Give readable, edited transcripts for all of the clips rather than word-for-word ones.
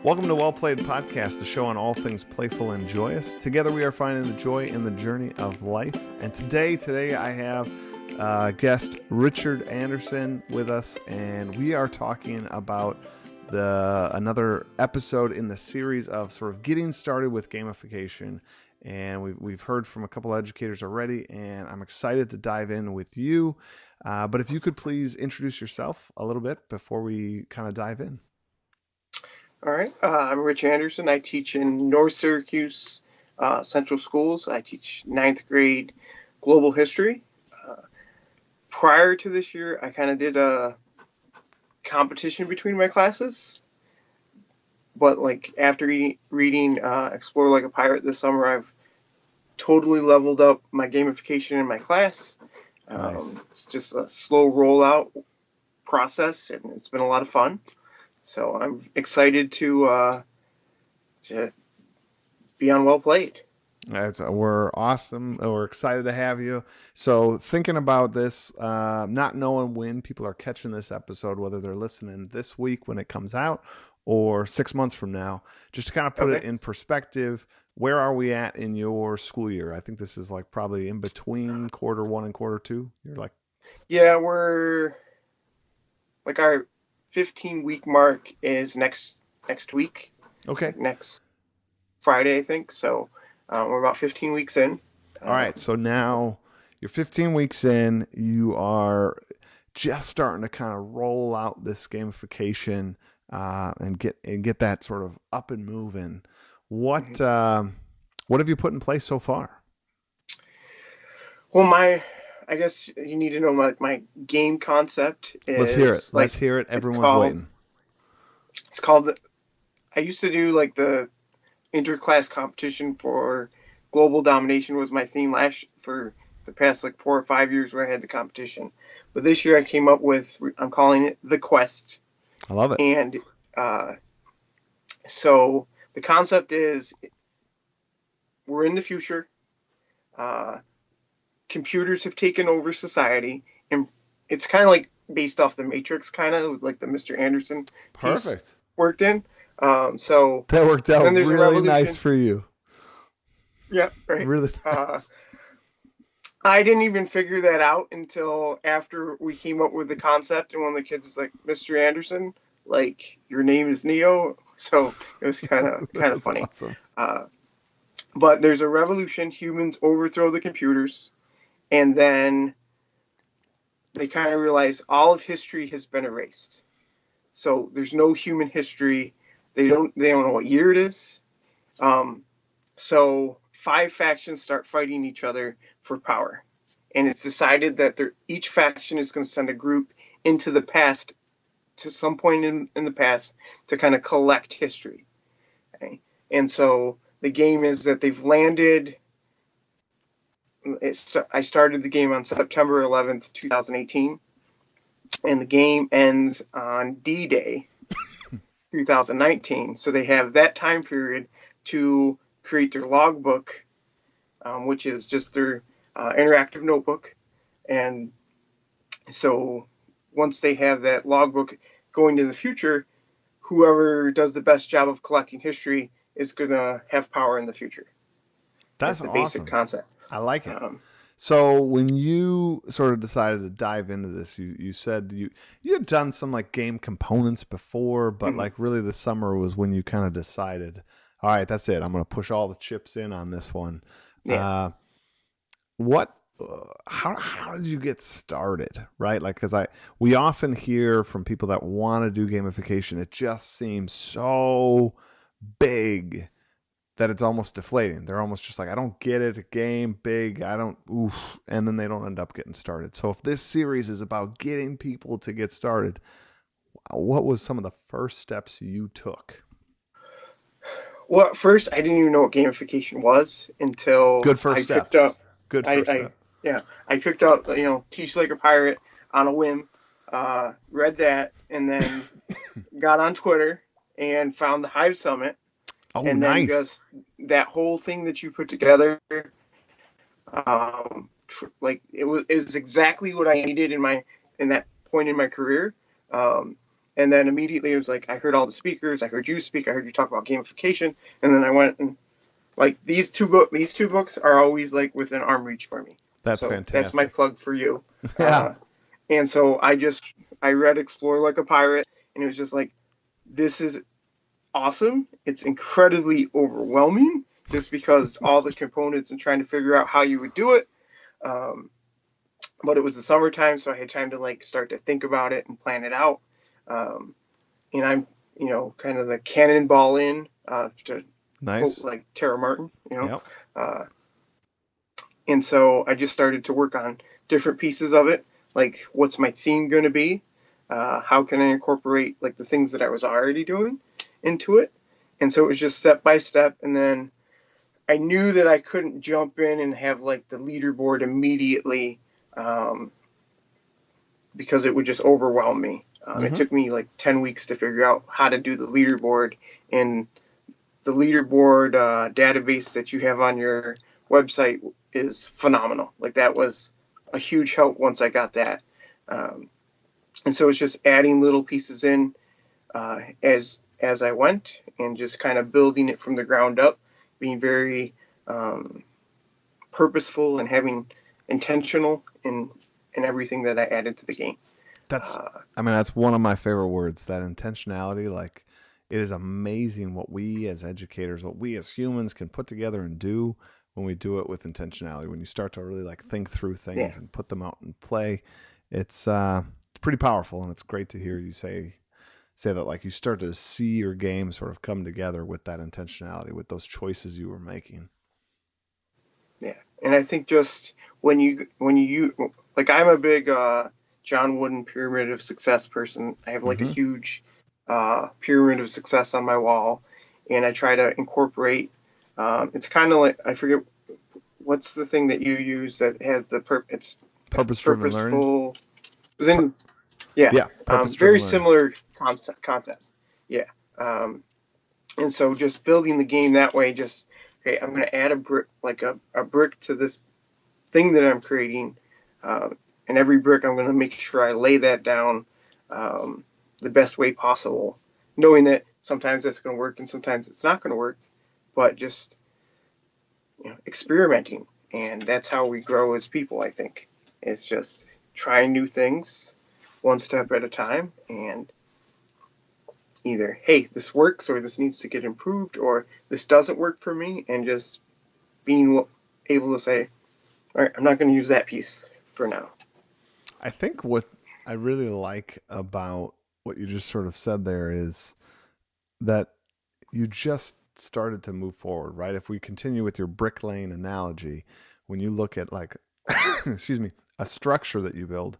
Welcome to Wellplayed Podcast, the show on all things playful and joyous. Together we are finding the joy in the journey of life. And today I have guest Richard Anderson with us, and we are talking about another episode in the series of sort of getting started with gamification. And we've heard from a couple educators already, and I'm excited to dive in with you. But if you could please introduce yourself a little bit before we kind of dive in. All right, I'm Rich Anderson. I teach in North Syracuse Central Schools. I teach ninth grade global history. Prior to this year, I kind of did a competition between my classes. But like after reading Explore Like a Pirate this summer, I've totally leveled up my gamification in my class. Nice. It's just a slow rollout process, and it's been a lot of fun. So I'm excited to be on Wellplayed. We're awesome. We're excited to have you. So thinking about this, not knowing when people are catching this episode, whether they're listening this week when it comes out or 6 months from now, just to kind of put it in perspective, where are we at in your school year? I think this is like probably in between quarter one and quarter two. You're like, yeah, we're like our 15-week mark is next week. Okay. Next Friday, I think. So we're about 15 weeks in. All right. So now you're 15 weeks in. You are just starting to kind of roll out this gamification and get that sort of up and moving. What have you put in place so far? Well, I guess you need to know my game concept is. Let's hear it. Let's hear it. Everyone's waiting. It's called. I used to do like the interclass competition for global domination was my theme for the past like 4 or 5 years where I had the competition. But this year I came up with, I'm calling it The Quest. I love it. And so the concept is we're in the future. Computers have taken over society, and it's kind of like based off the Matrix, kind of like the Mr. Anderson piece worked in. So that worked out really nice for you. Yeah, right. Really nice. I didn't even figure that out until after we came up with the concept, and one of the kids is like, "Mr. Anderson, like your name is Neo." So it was kind of funny. Awesome. But there's a revolution. Humans overthrow the computers, and then they kind of realize all of history has been erased. So there's no human history. They don't know what year it is. So 5 factions start fighting each other for power. And it's decided that each faction is going to send a group into the past, to some point in the past, to kind of collect history. Okay? And so the game is that they've landed. I started the game on September 11th, 2018. And the game ends on D-Day, 2019. So they have that time period to create their logbook, which is just their interactive notebook. And so once they have that logbook going to the future, whoever does the best job of collecting history is going to have power in the future. That's the awesome. Basic concept. I like it. So when you sort of decided to dive into this, you said you had done some like game components before, but like really the summer was when you kind of decided, all right, that's it. I'm going to push all the chips in on this one. Yeah. How did you get started? Right? Like, because we often hear from people that want to do gamification, it just seems so big that it's almost deflating. They're almost just like, I don't get it. A game, big, and then they don't end up getting started. So if this series is about getting people to get started, what was some of the first steps you took? Well, at first, I didn't even know what gamification was until picked up. Good first step. Yeah, I picked up, Teach Like a Pirate on a whim, read that, and then got on Twitter and found the Hive Summit. Oh, and nice. then just that whole thing that you put together, it was exactly what I needed in that point in my career. And then immediately it was like I heard all the speakers, I heard you speak, I heard you talk about gamification, and then I went and like these two books are always like within arm reach for me. That's So that's my fantastic. plug for you. Yeah, And so I read Explore Like a Pirate, and it was just like this is awesome. It's incredibly overwhelming just because all the components and trying to figure out how you would do it. Um, but it was the summertime, so I had time to like start to think about it and plan it out. Um, and I'm, kind of the cannonball in, to quote nice. like Tara Martin. Yep. Uh, and so I just started to work on different pieces of it, like what's my theme going to be? How can I incorporate like the things that I was already doing into it? And so it was just step by step. And then I knew that I couldn't jump in and have like the leaderboard immediately, um, because it would just overwhelm me. It Hmm. took me like 10 weeks to figure out how to do the leaderboard, and the leaderboard database that you have on your website is phenomenal. Like that was a huge help once I got that. Um, and so it's just adding little pieces in, as I went, and just kind of building it from the ground up, being very um, purposeful and having intentional in everything that I added to the game. That's, Uh, I mean, that's one of my favorite words, that intentionality. Like, it is amazing what we as educators, what we as humans can put together and do when we do it with intentionality. When you start to really like think through yeah, things and put them out and play, it's pretty powerful, and it's great to hear you say that like you start to see your game sort of come together with that intentionality, with those choices you were making. yeah. And I think just when you like, I'm a big John Wooden pyramid of success person. I have like a Mm-hmm. huge pyramid of success on my wall, and I try to incorporate. It's kind of like, I forget what's the thing that you use that has it's Purpose driven learning. purposeful. It was in Yeah, Yeah, purpose very driven learning. similar concepts. Yeah, um, and so just building the game that way, just okay, I'm going to add a brick, like a brick to this thing that I'm creating, and every brick I'm going to make sure I lay that down um, the best way possible, knowing that sometimes that's going to work and sometimes it's not going to work, but just experimenting, and that's how we grow as people. I think is just trying new things one step at a time, and either hey, this works, or this needs to get improved, or this doesn't work for me, and just being able to say, all right, I'm not going to use that piece for now. I think what I really like about what you just sort of said there is that you just started to move forward, right? If we continue with your brick lane analogy, when you look at like, excuse me, a structure that you build,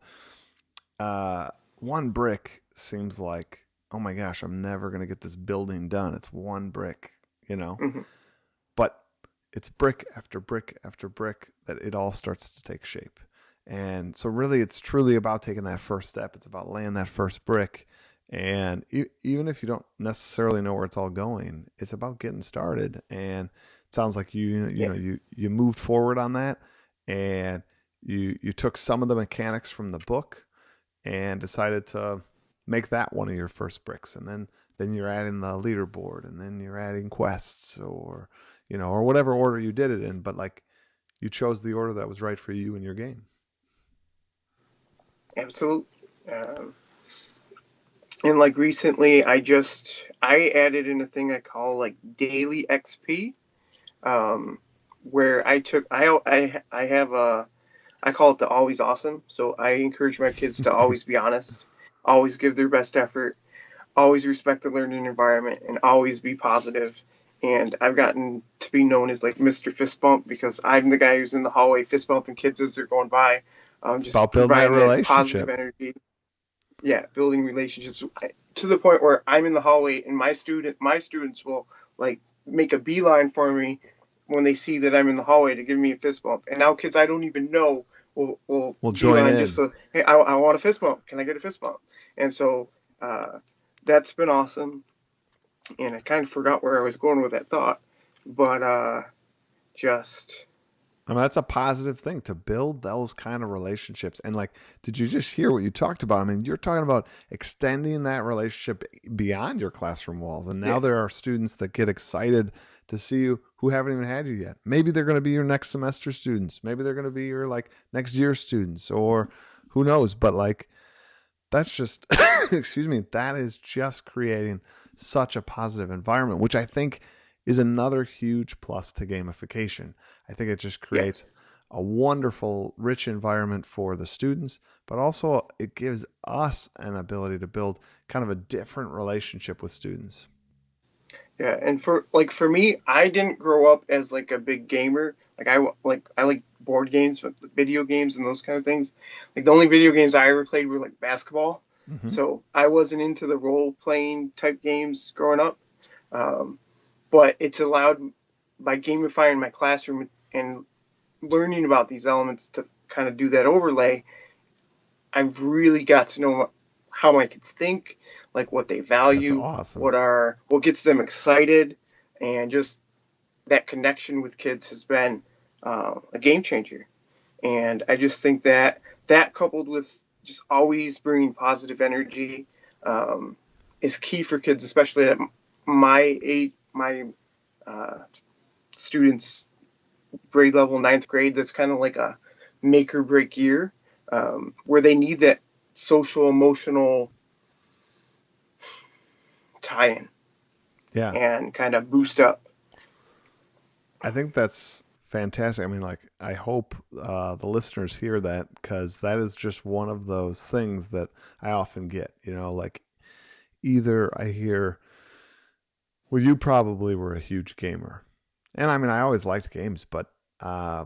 uh, one brick seems like, oh my gosh, I'm never going to get this building done. It's one brick, you know? Mm-hmm. But it's brick after brick after brick that it all starts to take shape. And so, really, it's truly about taking that first step. It's about laying that first brick. And even if you don't necessarily know where it's all going, it's about getting started. And it sounds like Yeah, you moved forward on that, and you took some of the mechanics from the book and decided to make that one of your first bricks, and then you're adding the leaderboard, and then you're adding quests, or or whatever order you did it in, but like you chose the order that was right for you and your game. absolutely. Um, and like recently, I added in a thing I call like daily XP, um, where I have a I call it the always awesome. So I encourage my kids to always be honest, always give their best effort, always respect the learning environment, and always be positive. And I've gotten to be known as like Mr. Fist Bump because I'm the guy who's in the hallway fist bumping kids as they're going by, It's just about building that providing that positive relationship. energy. Yeah, building relationships to the point where I'm in the hallway and my students will like make a beeline for me when they see that I'm in the hallway to give me a fist bump. And now kids I don't even know will We'll join beeline just in. so, hey, I want a fist bump. Can I get a fist bump? And so uh, that's been awesome. And I kind of forgot where I was going with that thought, but just I mean, that's a positive thing to build those kind of relationships. And like, did you just hear what you talked about? I mean, you're talking about extending that relationship beyond your classroom walls. And now Yeah. there are students that get excited to see you who haven't even had you yet. Maybe they're going to be your next semester students. Maybe they're going to be your like next year students or who knows. But like, that's just, excuse me, that is just creating such a positive environment, which I think is another huge plus to gamification. I think it just Yes. creates a wonderful, rich environment for the students, but also it gives us an ability to build kind of a different relationship with students. Yeah, and for me, I didn't grow up as like a big gamer. I like board games, but video games and those kind of things. Like the only video games I ever played were like basketball. Hmm. So I wasn't into the role playing type games growing up. Um, but it's allowed by gamifying my classroom and learning about these elements to kind of do that overlay. I've really got to know how my kids think, like what they That's value, awesome. what gets them excited, and just that connection with kids has been a game changer. And I just think that that coupled with just always bringing positive energy um, is key for kids, especially at my age, my uh, students grade level, ninth grade. That's kind of like a make or break year where they need that social emotional tie-in Yeah. and kind of boost up. I think that's fantastic. I mean, like, I hope the listeners hear that because that is just one of those things that I often get. Like either I hear, well, you probably were a huge gamer. And I mean, I always liked games, but, I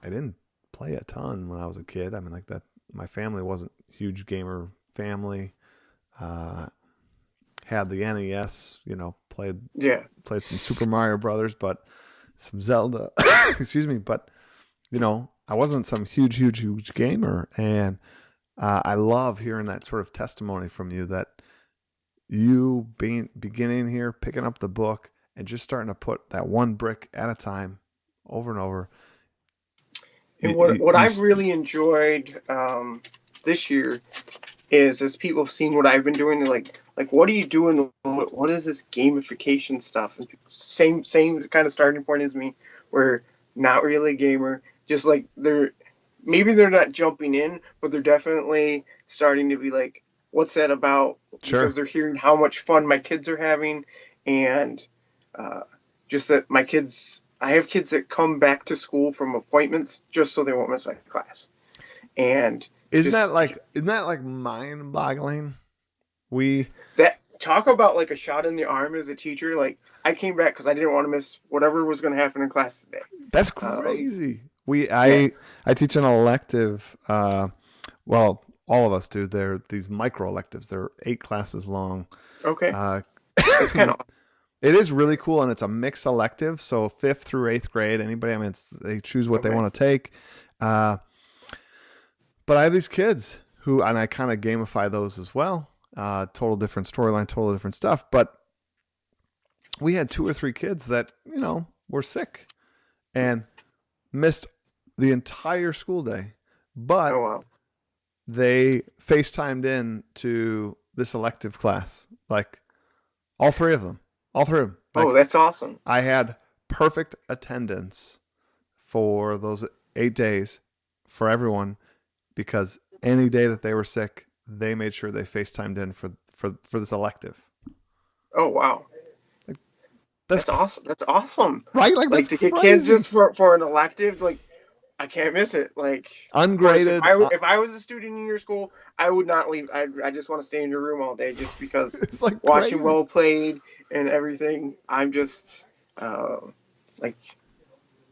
didn't play a ton when I was a kid. I mean, like that, my family wasn't a huge gamer family. Uh, had the NES, Yeah. played some Super Mario Brothers, but some Zelda, excuse me, but I wasn't some huge gamer, and I love hearing that sort of testimony from you that you being beginning here, picking up the book, and just starting to put that one brick at a time, over and over. And You, what you, what you I've really enjoyed this year is as people have seen what I've been doing, they're like what are you doing? What is this gamification stuff? And same kind of starting point as me, where not really a gamer, just like they're not jumping in, but they're definitely starting to be like, what's that about? Because sure. they're hearing how much fun my kids are having, and uh, just that my kids. I have kids that come back to school from appointments just so they won't miss my class, and just Isn't that like mind-boggling? We that talk about like a shot in the arm as a teacher. Like I came back because I didn't want to miss whatever was going to happen in class today. That's Um, crazy. yeah. I teach an elective. Well, all of us do. They're these micro electives. They're 8 classes long. Okay. Uh, That's kind of it is really cool, and it's a mixed elective. So fifth through eighth grade, anybody. I mean, they choose what they okay. want to take. Uh, but I have these kids who, and I kind of gamify those as well. Total different storyline, total different stuff. But we had 2 or 3 kids that were sick and missed the entire school day, Oh but wow. they FaceTimed in to this elective class. Like all three of them. All three of them. Oh, Like that's awesome. I had perfect attendance for those 8 days for everyone because any day that they were sick, they made sure they FaceTimed in for this elective. Oh wow. Like that's That's awesome. That's awesome. right. Like Like that's to get kids crazy. just for an elective, like I can't miss it. Like, of course, if Ungraded. I was a student in your school, I would not leave. I just want to stay in your room all day just because It's like watching crazy. Wellplayed and everything. I'm just like,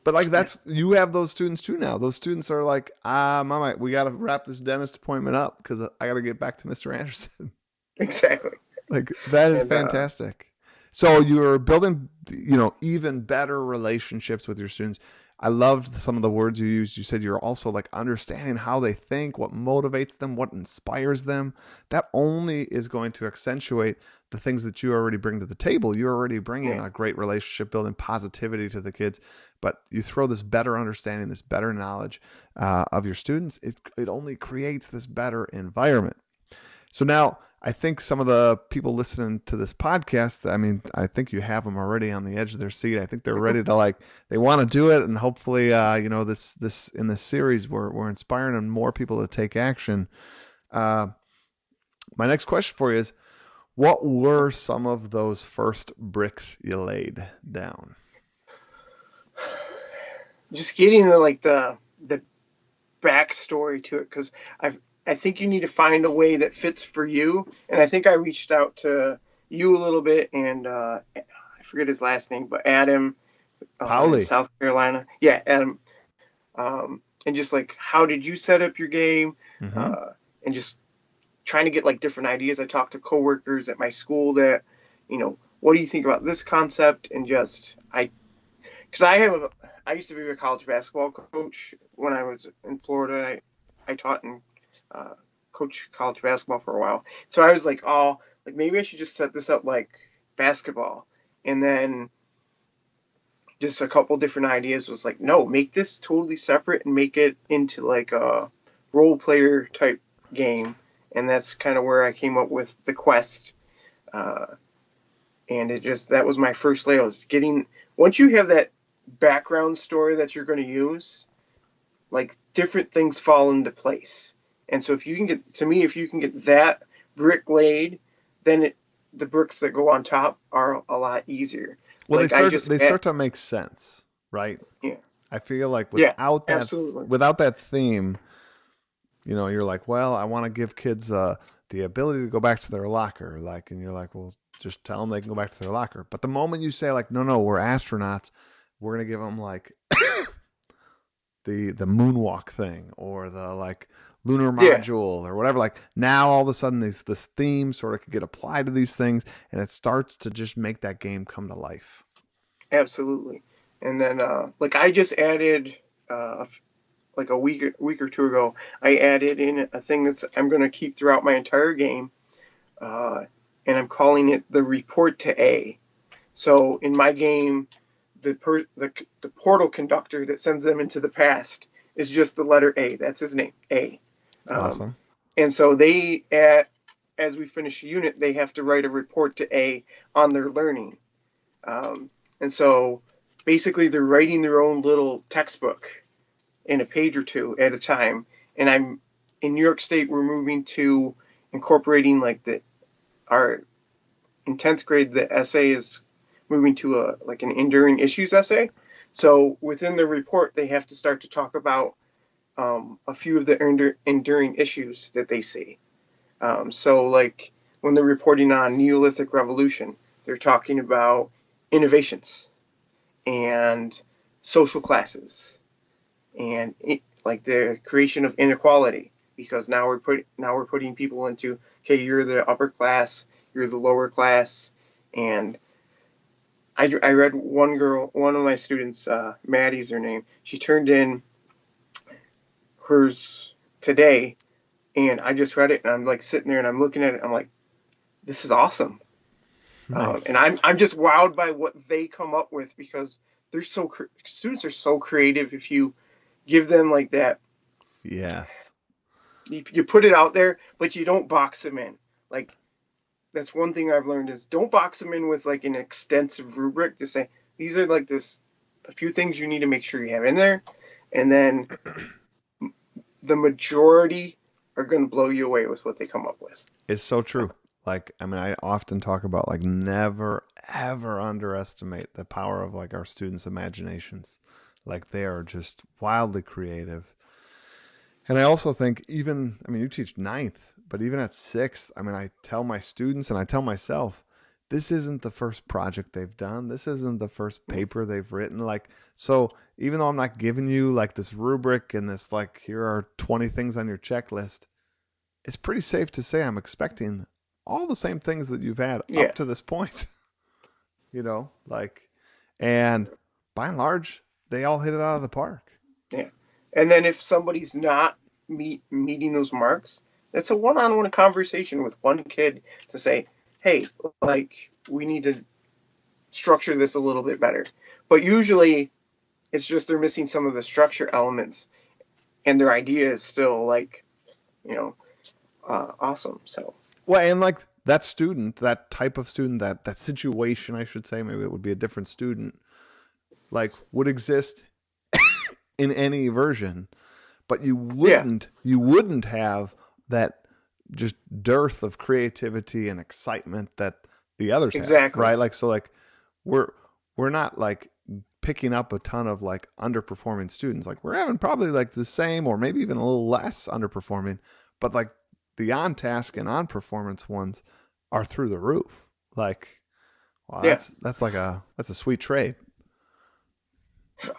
But like that's you have those students too now. Those students are like, mama, we got to wrap this dentist appointment up because I got to get back to Mr. Anderson. exactly. Like that is And fantastic. So you're building, even better relationships with your students. I loved some of the words you used. You said you're also like understanding how they think, what motivates them, what inspires them. That only is going to accentuate the things that you already bring to the table. You're already bringing yeah, a great relationship building positivity to the kids. but you throw this better understanding, this better knowledge of your students, it only creates this better environment. So now I think some of the people listening to this podcast, I mean, I think you have them already on the edge of their seat. I think they're ready to they want to do it. And hopefully, this in this series, we're inspiring more people to take action. My next question for you is, what were some of those first bricks you laid down? Just getting the backstory to it, because I think you need to find a way that fits for you. And I think I reached out to you a little bit, and I forget his last name, but Adam, in South Carolina. Yeah, Adam. And just how did you set up your game? Mm-hmm. And just trying to get different ideas. I talked to coworkers at my school that, what do you think about this concept? And because I used to be a college basketball coach when I was in Florida. I taught and coached college basketball for a while. So I was maybe I should just set this up like basketball. And then just a couple different ideas was no, make this totally separate and make it into a role player type game. And that's kind of where I came up with the quest. And that was my first layout. Once you have that background story that you're going to use, different things fall into place. And so if you can get that brick laid, then the bricks that go on top are a lot easier. Well, they start to make sense, right? Yeah. I feel like without that theme, you're well, I want to give kids the ability to go back to their locker, and you're well, just tell them they can go back to their locker. But the moment you say no, we're astronauts, we're gonna give them the moonwalk thing or the lunar module or whatever. Now all of a sudden this theme sort of could get applied to these things, and it starts to just make that game come to life. Absolutely. And then I just added a week or two ago, I added in a thing I'm going to keep throughout my entire game, and I'm calling it the report to A. So in my game, the portal conductor that sends them into the past is just the letter A. That's his name, A. Awesome. And so as we finish a unit, they have to write a report to A on their learning. And so basically they're writing their own little textbook in a page or two at a time. And I'm in New York State, we're moving to incorporating our in 10th grade, the essay is moving to an enduring issues essay. So within the report, they have to start to talk about a few of the enduring issues that they see. So when they're reporting on Neolithic Revolution, they're talking about innovations and social classes and the creation of inequality, because now we're putting people into, okay, you're the upper class, you're the lower class. And I read one of my students, Maddie's her name, she turned in hers today, and I just read it, and I'm sitting there and I'm looking at it, I'm this is awesome. Nice. And I'm just wowed by what they come up with, because students are so creative if you give them that. Yes. You put it out there, but you don't box them in. That's one thing I've learned is don't box them in with an extensive rubric. Just say, these are a few things you need to make sure you have in there. And then the majority are going to blow you away with what they come up with. It's so true. I often talk about never, ever underestimate the power of our students' imaginations. They are just wildly creative. And I also think you teach 9th, but even at 6th, I tell my students and I tell myself, this isn't the first project they've done. This isn't the first paper they've written. So even though I'm not giving you this rubric and this, here are 20 things on your checklist, it's pretty safe to say I'm expecting all the same things that you've had up to this point. And by and large, they all hit it out of the park. Yeah. And then if somebody's not meeting those marks, that's a one-on-one conversation with one kid to say, hey, we need to structure this a little bit better. But usually It's just they're missing some of the structure elements, and their idea is still like, you know, awesome. So Well, and like that student, that type of student, that situation, I should say, maybe it would be a different student, like would exist in any version, but yeah, you wouldn't have that just dearth of creativity and excitement that the others have, exactly. right? Like so like we're we're not like picking up a ton of like underperforming students. Like we're having probably like the same or maybe even a little less underperforming, but like the on task and on performance ones are through the roof. Like wow, Yeah, that's a sweet trade.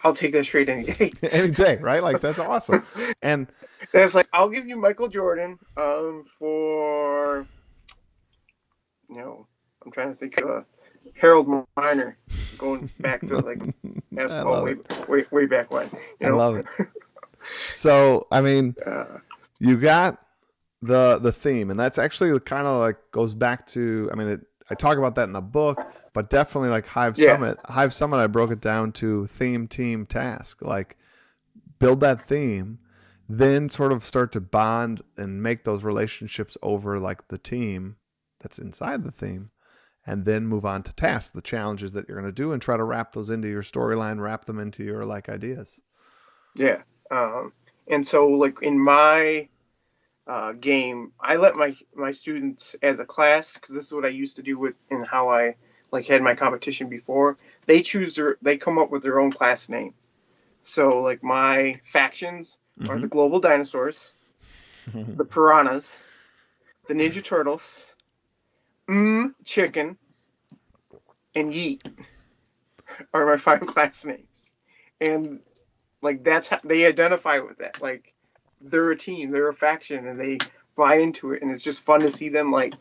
I'll take that straight any day. Any day, right? Like that's awesome. And It's like I'll give you Michael Jordan for, I'm trying to think of Harold Miner, going back to like I basketball love way it. way back when. I love it. So, I mean, Uh, you got the theme, and that's actually kind of like goes back to. I mean, I talk about that in the book, but definitely like Hive yeah, Summit. Hive Summit, I broke it down to theme, team, task. Like build that theme, then sort of start to bond and make those relationships over like the team that's inside the theme, and then move on to tasks, the challenges that you're going to do, and try to wrap those into your storyline, wrap them into your like ideas. yeah. And so like in my game, I let my students as a class, because this is what I used to do with and how I like had my competition before. They come up with their own class name. So like my factions are the Mm-hmm. global dinosaurs, the piranhas, the Ninja Turtles, chicken, and yeet are my five class names. And like that's how they identify with that. Like they're a team, they're a faction, and they buy into it. And it's just fun to see them like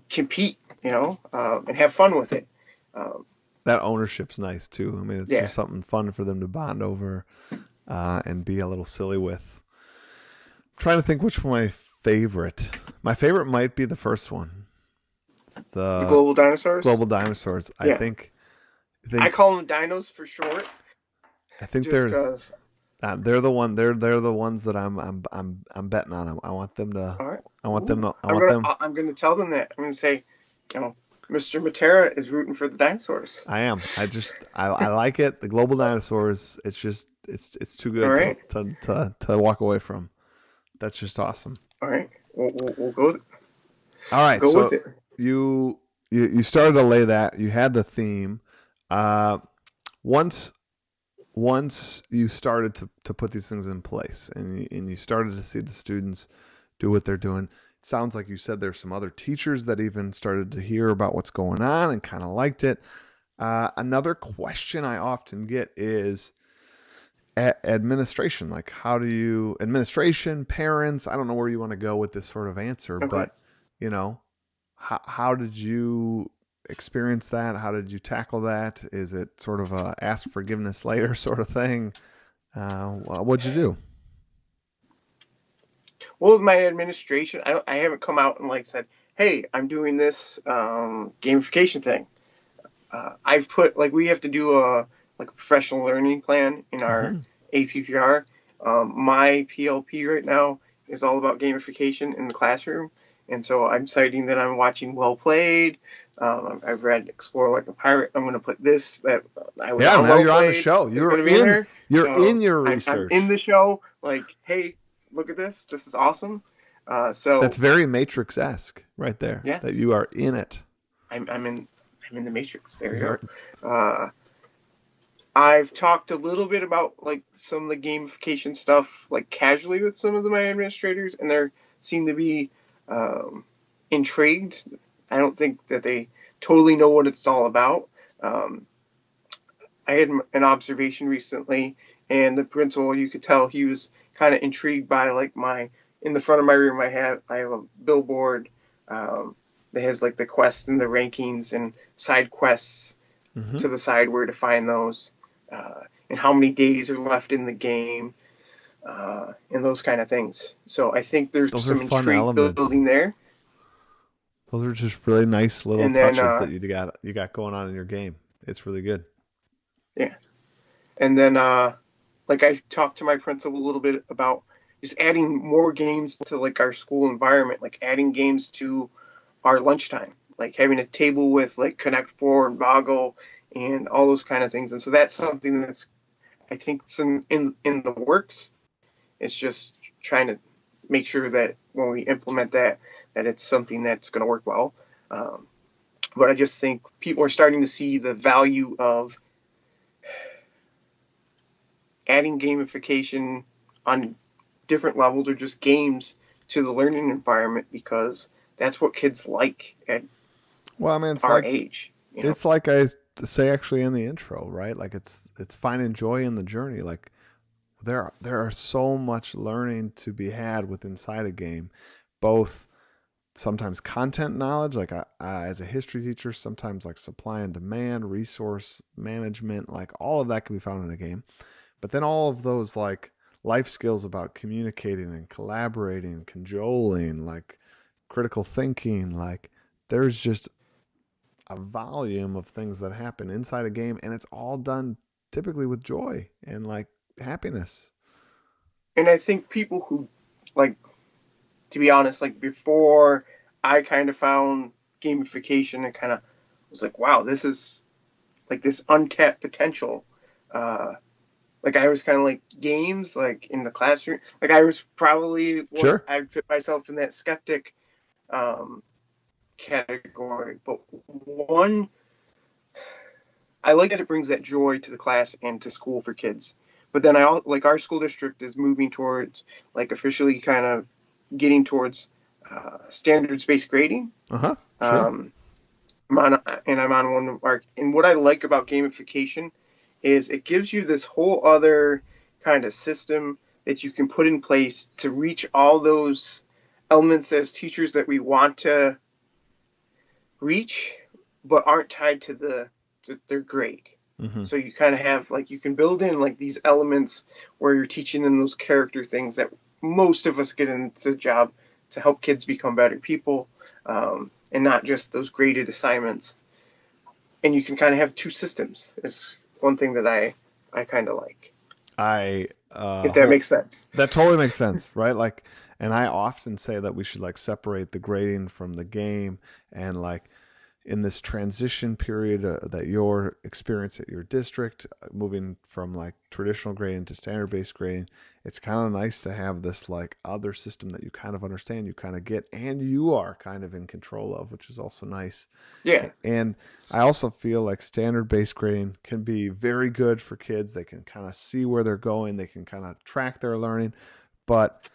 compete, and have fun with it. Um, That ownership's nice too. I mean, it's yeah. just something fun for them to bond over and be a little silly with. I'm trying to think which one my favorite. My favorite might be the first one, The the global dinosaurs. global dinosaurs. Yeah. I I think, call them dinos for short, I think just there's because. they're the one. They're the ones that I'm betting on. I want them to. All right. I want them. Ooh. To, I want them. I'm gonna tell them that. I'm gonna say, you know, Mr. Matera is rooting for the dinosaurs. I am. I like it. The global dinosaurs. It's just it's too All good right. to walk away from. That's just awesome. All right. We'll go All right, go with so it. you started to lay that. You had the theme. Uh, once once you started to put these things in place, and you started to see the students do what they're doing. It sounds like you said there's some other teachers that even started to hear about what's going on and kind of liked it. Another question I often get is administration. Like, how do you administration, parents? I don't know where you want to go with this sort of answer, Okay. but you know, how did you experience that? How did you tackle that? Is it sort of a ask forgiveness later sort of thing? What'd you do? Well, with my administration, I haven't come out and like said, hey, I'm doing this gamification thing. I've put like we have to do a professional learning plan in our Hmm. APPR. My PLP right now is all about gamification in the classroom, and so I'm citing that I'm watching Wellplayed. I've read Explore Like a Pirate. I'm going to put this that I was Yeah, on now you're on the Wellplayed. show. It's going to be in there. You're in your I'm in research. the show. Like, hey, look at this. This is awesome. That's So very Matrix-esque right there. That yes, you are in it. I'm in the Matrix. There you You're go. I've talked a little bit about like some of the gamification stuff, like casually with some of my administrators, and they seem to be um, intrigued. I don't think that they totally know what it's all about. Um, I had an observation recently, and the principal, you could tell he was kind of intrigued by like my in the front of my room. I have a billboard um, that has like the quests and the rankings and side quests hmm to the side where to find those, and how many days are left in the game, and those kind of things. So I think there's those are some fun intrigue elements. building there. Those are just really nice little And then, touches that you got going on in your game. It's really good. yeah. And then, like I talked to my principal a little bit about just adding more games to like our school environment, like adding games to our lunchtime, like having a table with like Connect Four and Boggle and all those kind of things. And so that's something that's I think it's in the works. It's just trying to make sure that when we implement that, that it's something that's going to work well. Um, but I just think people are starting to see the value of adding gamification on different levels or just games to the learning environment because that's what kids like at Well, I mean, our age. it's like I say actually in the intro, right? Like it's finding joy in the journey. Like there are so much learning to be had with inside a game, both sometimes content knowledge, like as a history teacher, sometimes like supply and demand, resource management, like all of that can be found in a game. But then all of those like life skills about communicating and collaborating, cajoling, like critical thinking, like there's just a volume of things that happen inside a game, and it's all done typically with joy and like happiness. And I think people who like, to be honest, like before I kind of found gamification and kind of was like, wow, this is like this untapped potential. Uh, like I was kind of like games, like in the classroom. Like I was probably Sure. I fit myself in that skeptic um, category. But one, I like that it brings that joy to the class and to school for kids. But then like our school district is moving towards like officially kind of getting towards standards-based grading. Uh huh. Sure. Um, I'm on one of our, and what I like about gamification is it gives you this whole other kind of system that you can put in place to reach all those elements as teachers that we want to reach, but aren't tied to their grade. Mm-hmm. So you kind of have like you can build in like these elements where you're teaching them those character things that most of us get into the job to help kids become better people, and not just those graded assignments. And you can kind of have two systems. Is one thing that I kind of like, I if that makes sense. that totally makes sense, right? Like, and I often say that we should like separate the grading from the game, and like in this transition period that you're experiencing at your district, moving from like traditional grading to standard based grading, it's kind of nice to have this like other system that you kind of understand, you kind of get, and you are kind of in control of, which is also nice. Yeah, And I also feel like standard based grading can be very good for kids. They can kind of see where they're going, they can kind of track their learning, but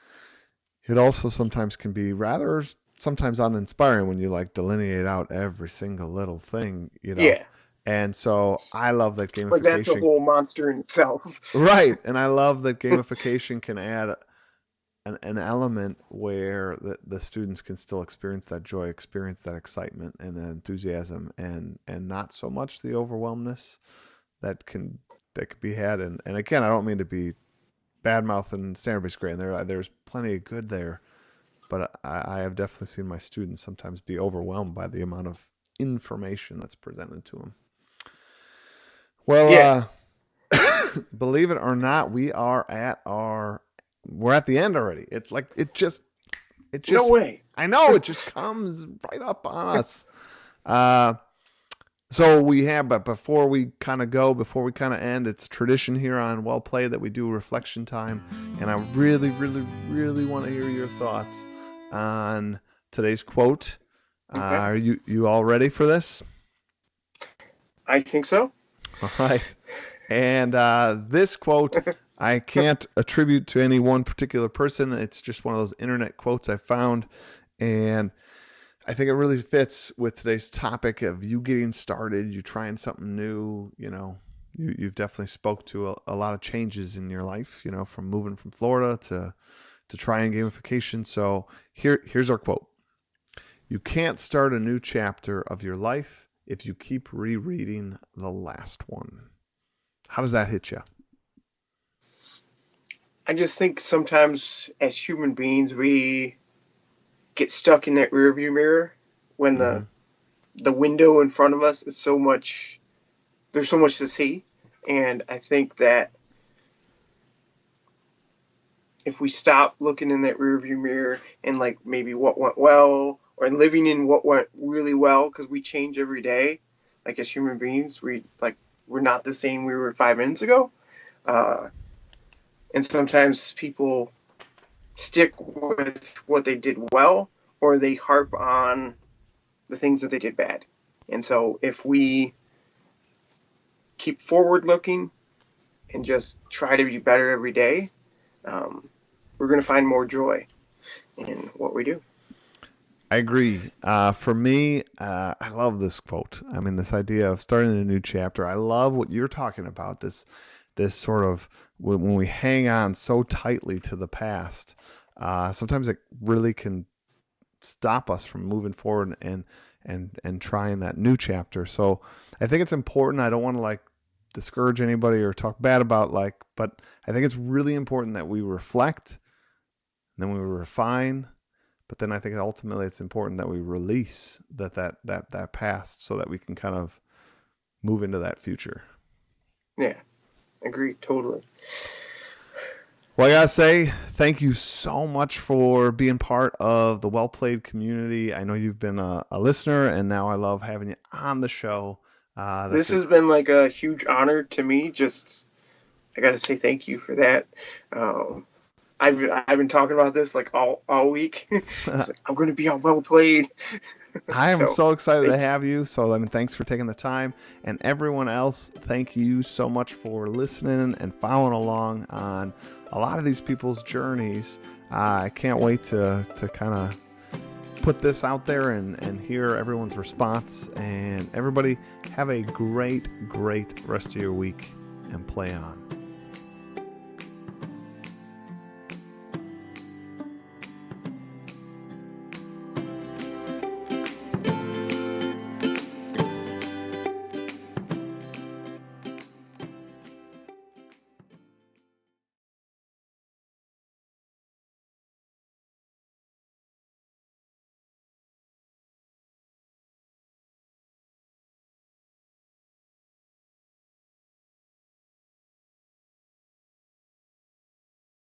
it also sometimes can be rather sometimes uninspiring when you like delineate out every single little thing, you know. yeah. And so I love that Like that's a gamification. whole monster in itself. Right. And I love that gamification can add an element where the students can still experience that joy, experience that excitement and the enthusiasm, and not so much the overwhelmness that can be had. And again, I don't mean to be bad mouthing standard based grading. There's plenty of good there, but I have definitely seen my students sometimes be overwhelmed by the amount of information that's presented to them. Yeah. Well, believe it or not, we're at the end already. It's like it No just way. I know it just comes right up on us. Uh, so we have, but before we kind of end, it's a tradition here on Wellplayed that we do reflection time, and I really, really, really want to hear your thoughts on today's quote. Okay. Are you all ready for this? I think so. All right. And this quote I can't attribute to any one particular person. It's just one of those internet quotes I found, and I think it really fits with today's topic of you getting started, you trying something new. You know, you've definitely spoke to a lot of changes in your life. You know, from moving from Florida to trying gamification. So here's our quote: "You can't start a new chapter of your life if you keep rereading the last one." How does that hit you? I just think sometimes as human beings we get stuck in that rearview mirror when Mm-hmm. the window in front of us is so much there's so much to see, And I think that if we stop looking in that rearview mirror and like maybe what went well or living in what went really well, because we change every day, like as human beings, we're not the same we were 5 minutes ago. Uh, and sometimes people stick with what they did well, or they harp on the things that they did bad. And so if we keep forward looking and just try to be better every day, we're going to find more joy in what we do. I agree. For me, I love this quote. I mean, this idea of starting a new chapter. I love what you're talking about. This sort of when we hang on so tightly to the past, sometimes it really can stop us from moving forward and trying that new chapter. So I think it's important. I don't want to like discourage anybody or talk bad about but I think it's really important that we reflect, and then we refine. But then I think ultimately it's important that we release that past so that we can kind of move into that future. Yeah, agreed, totally. Well, I gotta say, thank you so much for being part of the Wellplayed community. I know you've been a listener, and now I love having you on the show. This has been like a huge honor to me. Just, I got to say thank you for that. I've been talking about this like all week. It's like, I'm going to be on Wellplayed. I am so excited to have you. So, I mean, thanks for taking the time. And everyone else, thank you so much for listening and following along on a lot of these people's journeys. I can't wait to kind of put this out there and hear everyone's response. And everybody have a great rest of your week and play on.